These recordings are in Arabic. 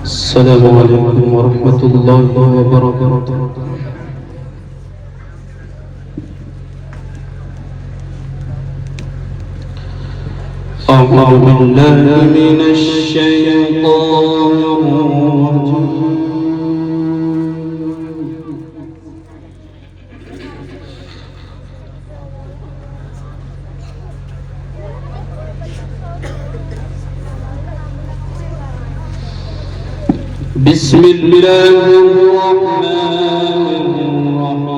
السلام عليكم ورحمة الله وبركاته. أعوذ بالله من الشيطان الرجيم. بسم الله الرحمن الرحيم.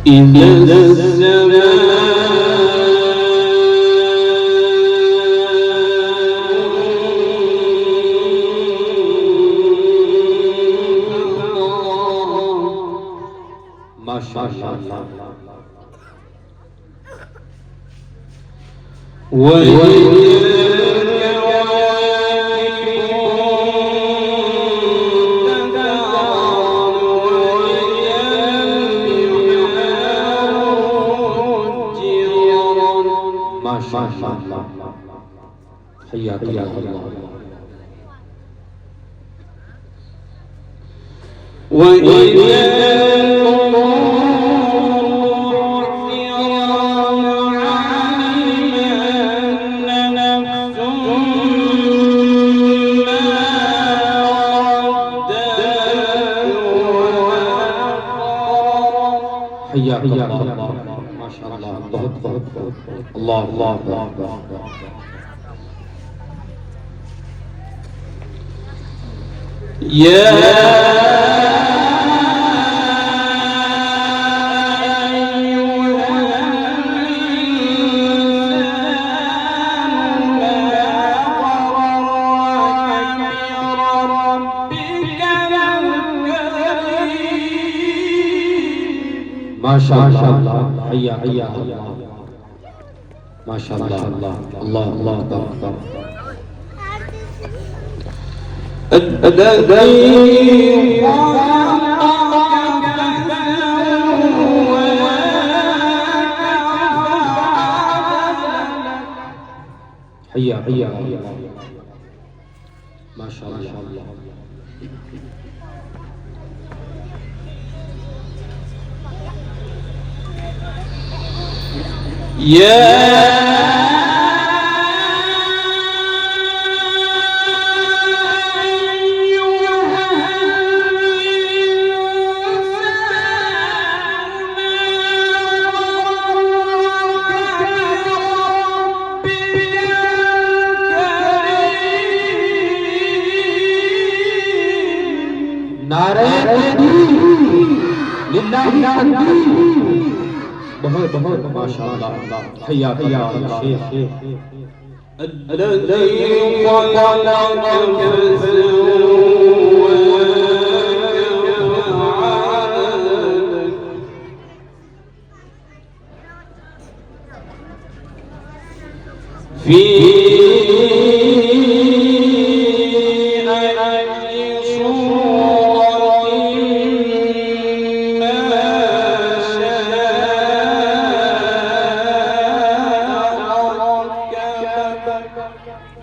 إذا السماء ما شاء الله ما شاء الله حياك الله. حياك الله ما شاء الله. الله الله الله يا ما شاء الله حياك الله ما شاء الله. الله الله أكبر. الذي حياك ما شاء الله. يا नारे लिल्लाह बहुत बहुत माशाअल्लाह हया हया शेख الذي خلقك في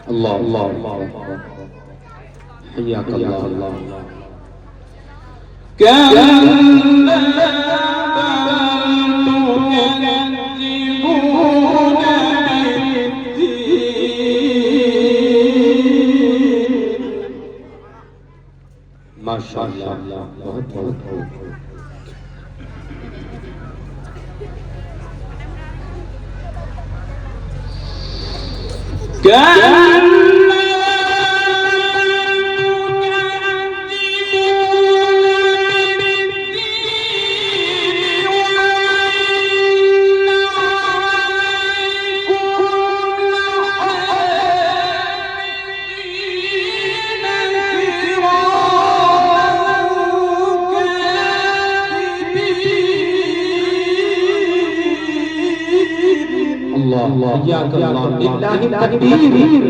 الله الله حياك الله. ما شاء الله बहुत बहुत حياك الله لله التكبير.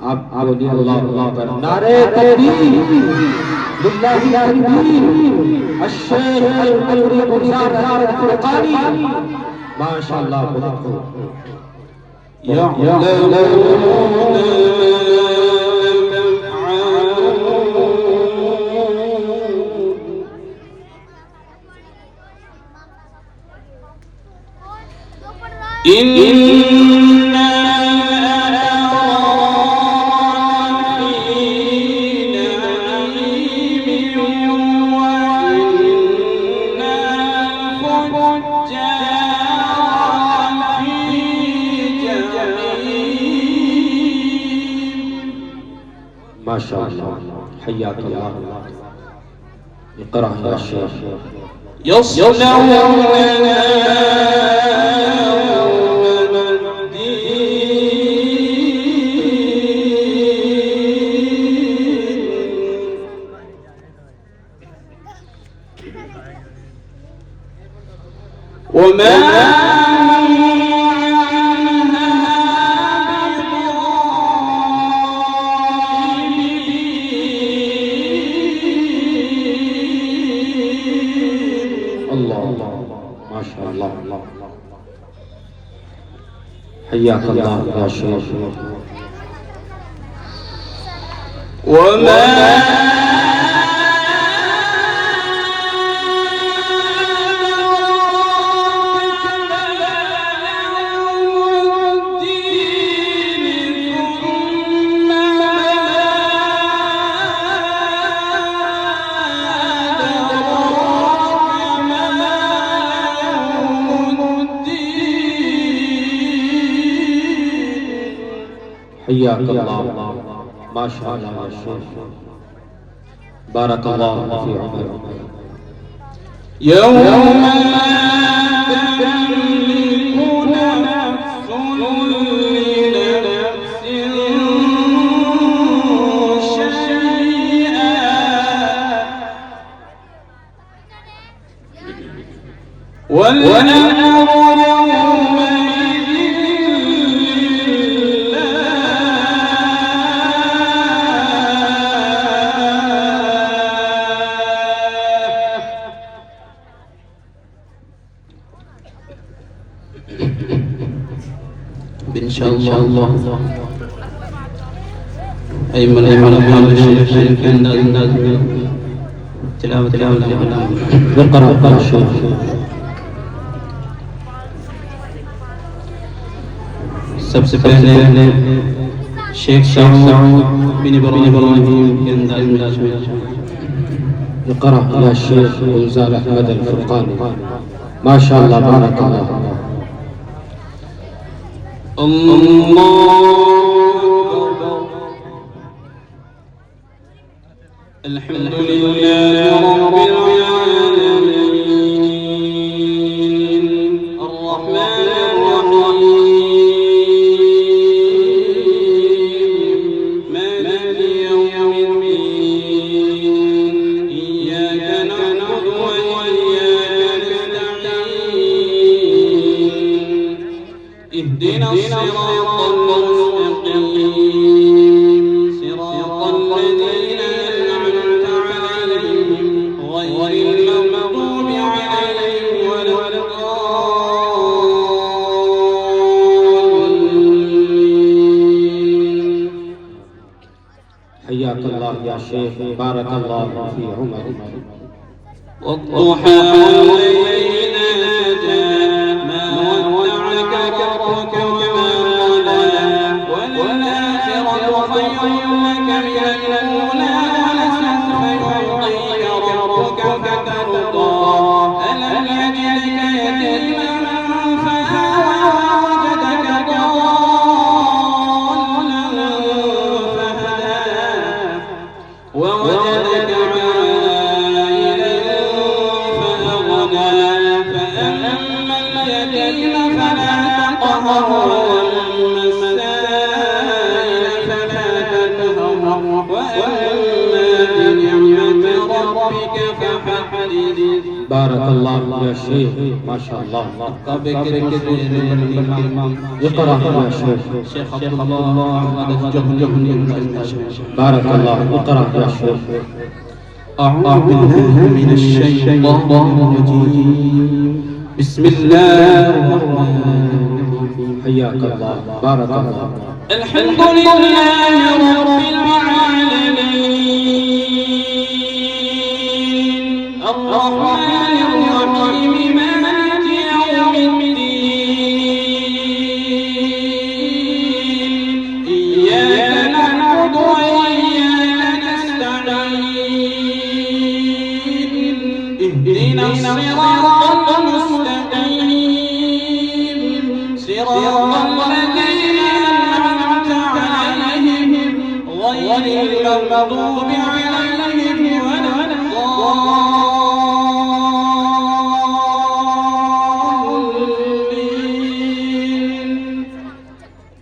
आप बोलिए अल्लाह अल्लाह नारे तकबीर لله الدين الشيخ البدري بزار الفرقاني ما شاء الله بدأوا يعلمون إنا في نعيم وإنا الفجار في جحيم. ما شاء الله حياك الله. اقرأ يا شيخ. يصلونها وما الله ما شاء الله. حياك الله يا شيخ. وما حياك الله. ما شاء الله يا شيخ. بارك الله في عمرك. يوم لا تملك نفس لنفس شيئا والأمر يومئذ إن شاء الله. أيمن الشيخ تلاوة اقرأ الشيخ. सबसे पहले शेख सऊद बिन इब्राहिम के अंदाज में اقرأ يا شيخ وزار أحمد الفرقاني. ما شاء الله بارك الله. الله الحمد لله رب العالمين الرحمن الرحيم مالك يوم الدين إياك نعبد وإياك نستعين اهدنا الصراط المستقيم صراط الذين أنعمت عليهم غير المغضوب عليهم ولا الضالين. حياك الله يا شيخ. بارك الله في عمرك. والضحى والليل إذا سجى ما ودعك ربك وما قلى والآخرة خير لك من الأولى ولسوف يعطيك ربك فترضى ألم يجدك يتيما فآوى ووجدك ضالا فهدى ووجدك عائلا فأغنى فأما اليتيم فلا تقهر وأما السائل فلا تنهر وأما بنعمة ربك فحدث. بارك الله يا شيخ. ما شاء الله. اقرأ يا شيخ. شيخ عبد الله بارك الله. اقرأ يا شيخ. أعوذ بالله من الشيطان الرجيم. بسم الله الرحمن الرحيم. حياك الله، بارك الله. الحمد لله رب العالمين، الرحمن الرحيم، مالك يوم الدين. إياك نعبد وإياك نستعين. اهدنا الصراط المستقيم، صراط الذين أنعمت عليهم غير المغضوب عليهم ولا الضالين.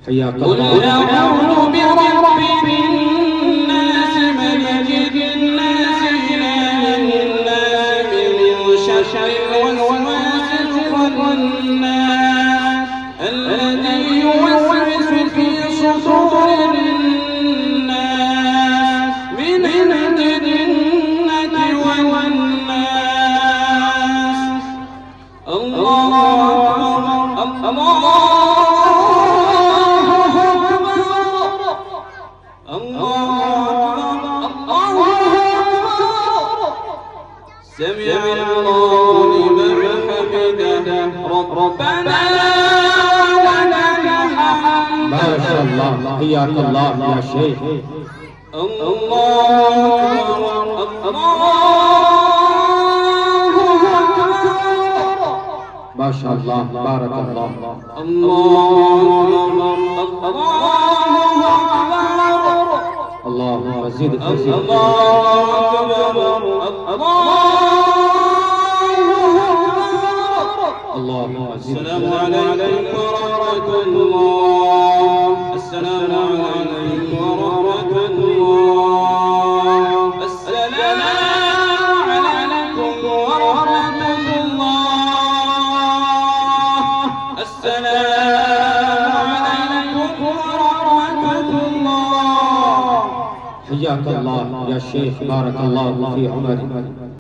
حياك الله. قل أعوذ برب الناس، ملك الناس، إله الناس، من شر الوسواس الخناس الذي يوسوس في صدور الناس من الجنة والناس. الله أكبر، الله أكبر، الله أكبر. سمع الله لمن حمده، ربنا ولك الحمد. ما شاء الله، حياك الله يا شيخ. الله أكبر، الله أكبر. ما شاء الله، بارك الله. الله أكبر، الله أكبر. الله زد فزد. الله أكبر، الله أكبر. السلام عليكم ورحمة الله. السلام عليكم ورحمة الله. السلام عليكم ورحمة الله. السلام عليكم ورحمة الله. حياك الله يا شيخ، بارك الله في عمرك.